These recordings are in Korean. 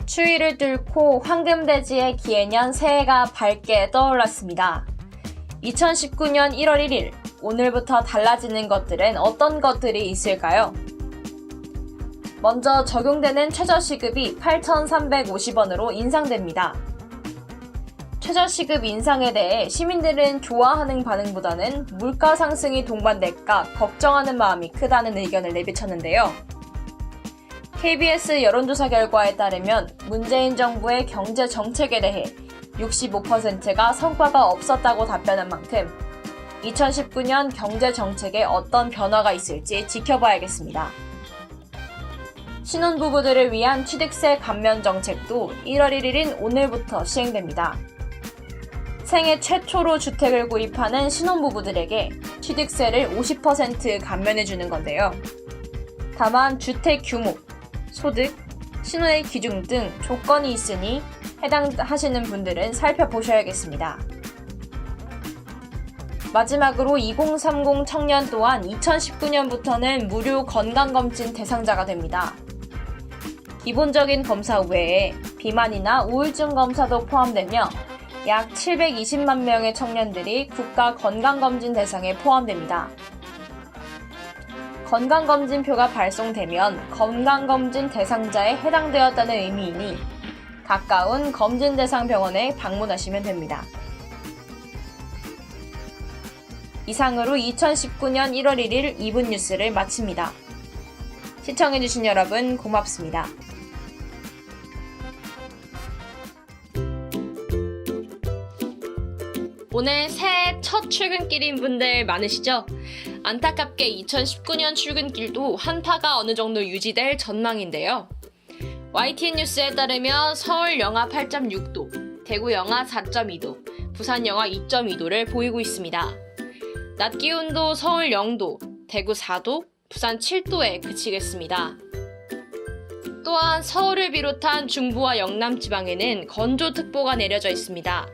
추위를 뚫고 황금돼지의 기해년 새해가 밝게 떠올랐습니다. 2019년 1월 1일, 오늘부터 달라지는 것들은 어떤 것들이 있을까요? 먼저 적용되는 최저시급이 8,350원으로 인상됩니다. 최저시급 인상에 대해 시민들은 좋아하는 반응보다는 물가 상승이 동반될까 걱정하는 마음이 크다는 의견을 내비쳤는데요. KBS 여론조사 결과에 따르면 문재인 정부의 경제 정책에 대해 65%가 성과가 없었다고 답변한 만큼 2019년 경제 정책에 어떤 변화가 있을지 지켜봐야겠습니다. 신혼부부들을 위한 취득세 감면 정책도 1월 1일인 오늘부터 시행됩니다. 생애 최초로 주택을 구입하는 신혼부부들에게 취득세를 50% 감면해주는 건데요. 다만 주택 규모, 소득, 신혼의 기준 등 조건이 있으니 해당하시는 분들은 살펴보셔야겠습니다. 마지막으로 2030 청년 또한 2019년부터는 무료 건강검진 대상자가 됩니다. 기본적인 검사 외에 비만이나 우울증 검사도 포함되며 약 720만 명의 청년들이 국가 건강검진 대상에 포함됩니다. 건강검진표가 발송되면 건강검진 대상자에 해당되었다는 의미이니 가까운 검진 대상 병원에 방문하시면 됩니다. 이상으로 2019년 1월 1일 2분 뉴스를 마칩니다. 시청해주신 여러분 고맙습니다. 오늘 새해 첫 출근길인 분들 많으시죠? 안타깝게 2019년 출근길도 한파가 어느 정도 유지될 전망인데요. YTN 뉴스에 따르면 서울 영하 8.6도, 대구 영하 4.2도, 부산 영하 2.2도를 보이고 있습니다. 낮 기온도 서울 0도, 대구 4도, 부산 7도에 그치겠습니다. 또한 서울을 비롯한 중부와 영남 지방에는 건조특보가 내려져 있습니다.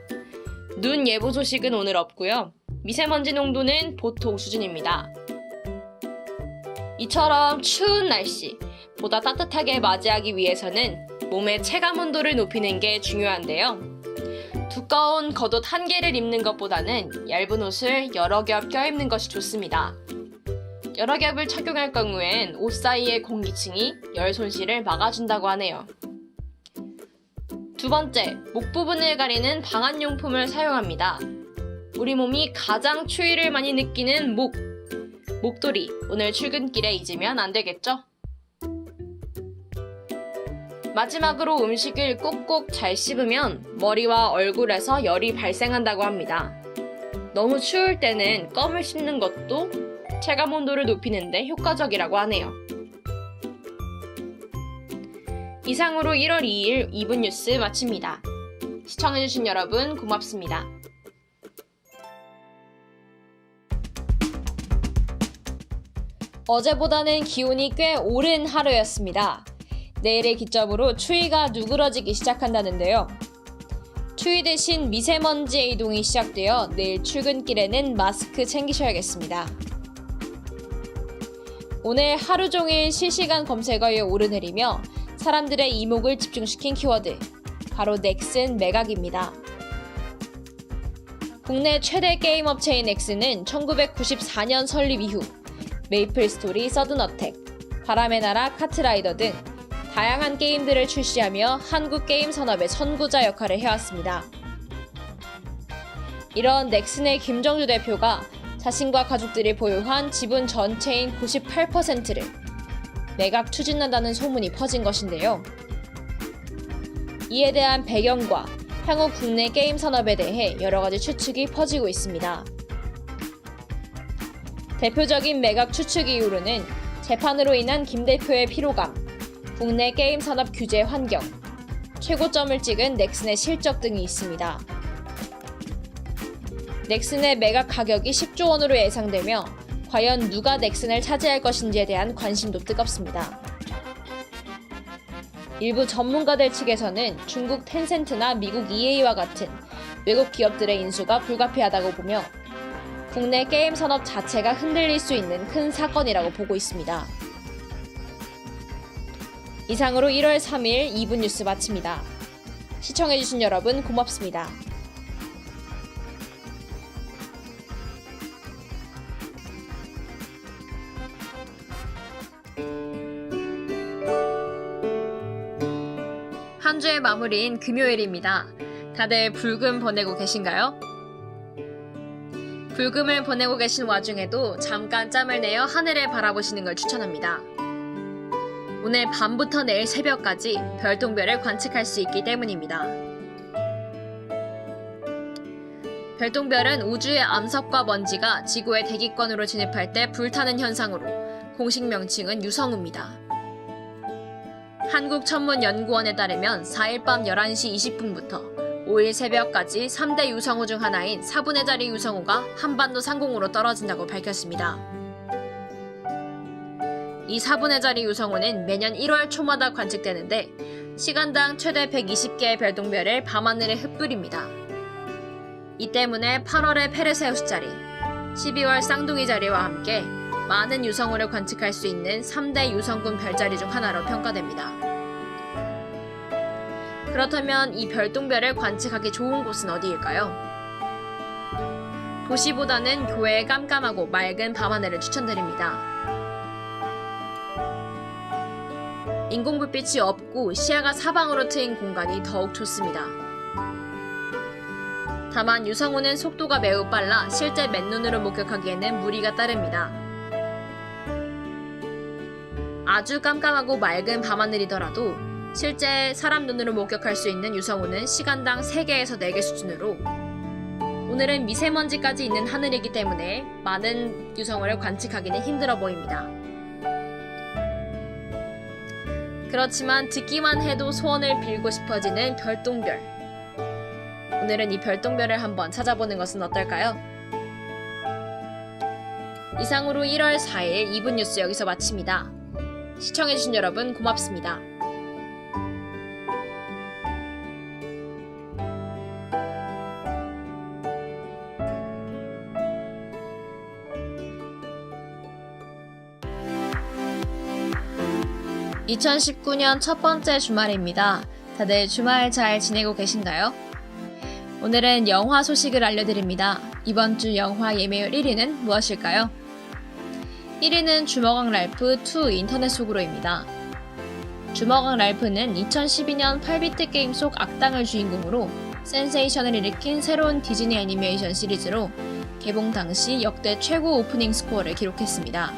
눈 예보 소식은 오늘 없고요. 미세먼지 농도는 보통 수준입니다. 이처럼 추운 날씨, 보다 따뜻하게 맞이하기 위해서는 몸의 체감 온도를 높이는 게 중요한데요. 두꺼운 겉옷 한 개를 입는 것보다는 얇은 옷을 여러 겹 껴입는 것이 좋습니다. 여러 겹을 착용할 경우엔 옷 사이의 공기층이 열 손실을 막아준다고 하네요. 두 번째, 목 부분을 가리는 방한용품을 사용합니다. 우리 몸이 가장 추위를 많이 느끼는 목도리, 오늘 출근길에 잊으면 안 되겠죠? 마지막으로 음식을 꼭꼭 잘 씹으면 머리와 얼굴에서 열이 발생한다고 합니다. 너무 추울 때는 껌을 씹는 것도 체감 온도를 높이는 데 효과적이라고 하네요. 이상으로 1월 2일 2분 뉴스 마칩니다. 시청해주신 여러분 고맙습니다. 어제보다는 기온이 꽤 오른 하루였습니다. 내일을 기점으로 추위가 누그러지기 시작한다는데요. 추위 대신 미세먼지의 이동이 시작되어 내일 출근길에는 마스크 챙기셔야겠습니다. 오늘 하루 종일 실시간 검색어에 오르내리며 사람들의 이목을 집중시킨 키워드, 바로 넥슨 매각입니다. 국내 최대 게임 업체인 넥슨은 1994년 설립 이후 메이플 스토리, 서든어택, 바람의 나라, 카트라이더 등 다양한 게임들을 출시하며 한국 게임 산업의 선구자 역할을 해왔습니다. 이런 넥슨의 김정주 대표가 자신과 가족들이 보유한 지분 전체인 98%를 매각 추진한다는 소문이 퍼진 것인데요. 이에 대한 배경과 향후 국내 게임 산업에 대해 여러 가지 추측이 퍼지고 있습니다. 대표적인 매각 추측 이유로는 재판으로 인한 김 대표의 피로감, 국내 게임 산업 규제 환경, 최고점을 찍은 넥슨의 실적 등이 있습니다. 넥슨의 매각 가격이 10조 원으로 예상되며 과연 누가 넥슨을 차지할 것인지에 대한 관심도 뜨겁습니다. 일부 전문가들 측에서는 중국 텐센트나 미국 EA와 같은 외국 기업들의 인수가 불가피하다고 보며 국내 게임 산업 자체가 흔들릴 수 있는 큰 사건이라고 보고 있습니다. 이상으로 1월 3일 2분 뉴스 마칩니다. 시청해주신 여러분 고맙습니다. 한 주의 마무리인 금요일입니다. 다들 불금 보내고 계신가요? 불금을 보내고 계신 와중에도 잠깐 짬을 내어 하늘을 바라보시는 걸 추천합니다. 오늘 밤부터 내일 새벽까지 별똥별을 관측할 수 있기 때문입니다. 별똥별은 우주의 암석과 먼지가 지구의 대기권으로 진입할 때 불타는 현상으로 공식 명칭은 유성우입니다. 한국천문연구원에 따르면 4일 밤 11시 20분부터 5일 새벽까지 3대 유성우 중 하나인 4분의 자리 유성우가 한반도 상공으로 떨어진다고 밝혔습니다. 이 4분의 자리 유성우는 매년 1월 초마다 관측되는데 시간당 최대 120개의 별똥별을 밤하늘에 흩뿌립니다. 이 때문에 8월의 페르세우스 자리, 12월 쌍둥이 자리와 함께 많은 유성우를 관측할 수 있는 3대 유성군 별자리 중 하나로 평가됩니다. 그렇다면 이 별똥별을 관측하기 좋은 곳은 어디일까요? 도시보다는 교외의 깜깜하고 맑은 밤하늘을 추천드립니다. 인공불빛이 없고 시야가 사방으로 트인 공간이 더욱 좋습니다. 다만 유성우는 속도가 매우 빨라 실제 맨눈으로 목격하기에는 무리가 따릅니다. 아주 깜깜하고 맑은 밤하늘이더라도 실제 사람 눈으로 목격할 수 있는 유성우는 시간당 3개에서 4개 수준으로 오늘은 미세먼지까지 있는 하늘이기 때문에 많은 유성우를 관측하기는 힘들어 보입니다. 그렇지만 듣기만 해도 소원을 빌고 싶어지는 별똥별. 오늘은 이 별똥별을 한번 찾아보는 것은 어떨까요? 이상으로 1월 4일 2분 뉴스 여기서 마칩니다. 시청해주신 여러분 고맙습니다. (2019년) 첫 번째 주말입니다. 다들 주말 잘 지내고 계신가요? 오늘은 영화 소식을 알려드립니다. 이번 주 영화 예매율 1위는 무엇일까요? 1위는 주먹왕 랄프 2 인터넷 속으로입니다. 주먹왕 랄프는 2012년 8비트 게임 속 악당을 주인공으로 센세이션을 일으킨 새로운 디즈니 애니메이션 시리즈로 개봉 당시 역대 최고 오프닝 스코어를 기록했습니다.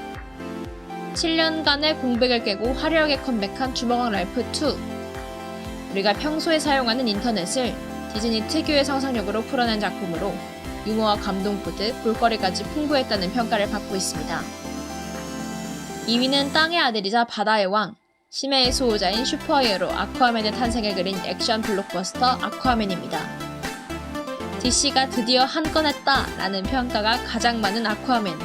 7년간의 공백을 깨고 화려하게 컴백한 주먹왕 랄프 2. 우리가 평소에 사용하는 인터넷을 디즈니 특유의 상상력으로 풀어낸 작품으로 유머와 감동 보듯 볼거리까지 풍부했다는 평가를 받고 있습니다. 2위는 땅의 아들이자 바다의 왕, 심해의 수호자인 슈퍼히어로 아쿠아맨의 탄생을 그린 액션 블록버스터 아쿠아맨입니다. DC가 드디어 한 건 했다 라는 평가가 가장 많은 아쿠아맨.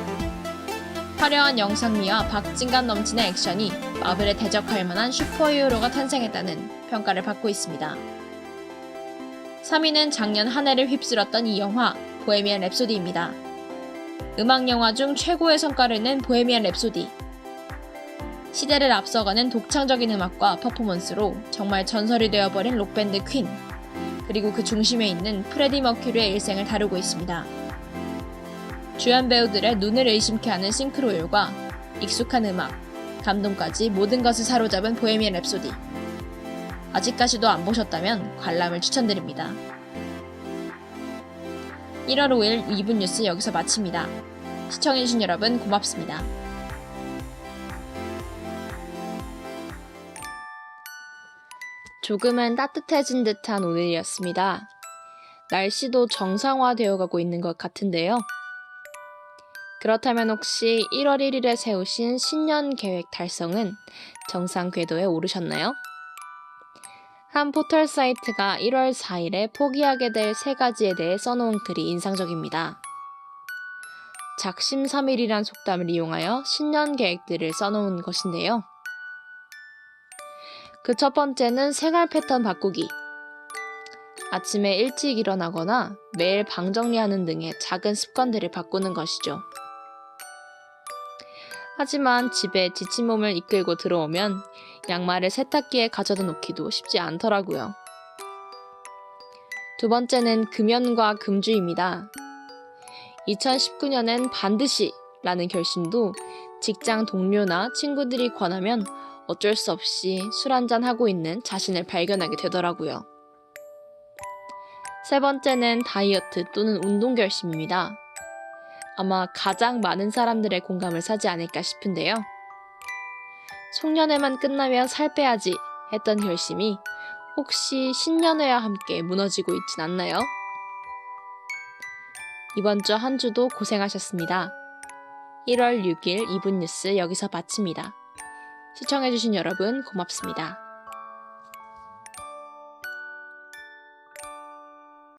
화려한 영상미와 박진감 넘치는 액션이 마블에 대적할 만한 슈퍼히어로가 탄생했다는 평가를 받고 있습니다. 3위는 작년 한 해를 휩쓸었던 이 영화 보헤미안 랩소디입니다. 음악 영화 중 최고의 성과를 낸 보헤미안 랩소디. 시대를 앞서가는 독창적인 음악과 퍼포먼스로 정말 전설이 되어버린 록밴드 퀸, 그리고 그 중심에 있는 프레디 머큐리의 일생을 다루고 있습니다. 주연 배우들의 눈을 의심케 하는 싱크로율과 익숙한 음악, 감동까지 모든 것을 사로잡은 보헤미안 랩소디. 아직까지도 안 보셨다면 관람을 추천드립니다. 1월 5일 2분 뉴스 여기서 마칩니다. 시청해주신 여러분 고맙습니다. 조금은 따뜻해진 듯한 오늘이었습니다. 날씨도 정상화되어 가고 있는 것 같은데요. 그렇다면 혹시 1월 1일에 세우신 신년 계획 달성은 정상 궤도에 오르셨나요? 한 포털 사이트가 1월 4일에 포기하게 될 3가지에 대해 써놓은 글이 인상적입니다. 작심삼일이란 속담을 이용하여 신년 계획들을 써놓은 것인데요. 그 첫 번째는 생활 패턴 바꾸기. 아침에 일찍 일어나거나 매일 방 정리하는 등의 작은 습관들을 바꾸는 것이죠. 하지만 집에 지친 몸을 이끌고 들어오면 양말을 세탁기에 가져다 놓기도 쉽지 않더라고요. 두 번째는 금연과 금주입니다. 2019년엔 반드시 라는 결심도 직장 동료나 친구들이 권하면 어쩔 수 없이 술 한잔 하고 있는 자신을 발견하게 되더라고요. 세 번째는 다이어트 또는 운동 결심입니다. 아마 가장 많은 사람들의 공감을 사지 않을까 싶은데요. 송년회만 끝나면 살 빼야지 했던 결심이 혹시 신년회와 함께 무너지고 있진 않나요? 이번 주 한 주도 고생하셨습니다. 1월 6일 2분 뉴스 여기서 마칩니다. 시청해주신 여러분 고맙습니다.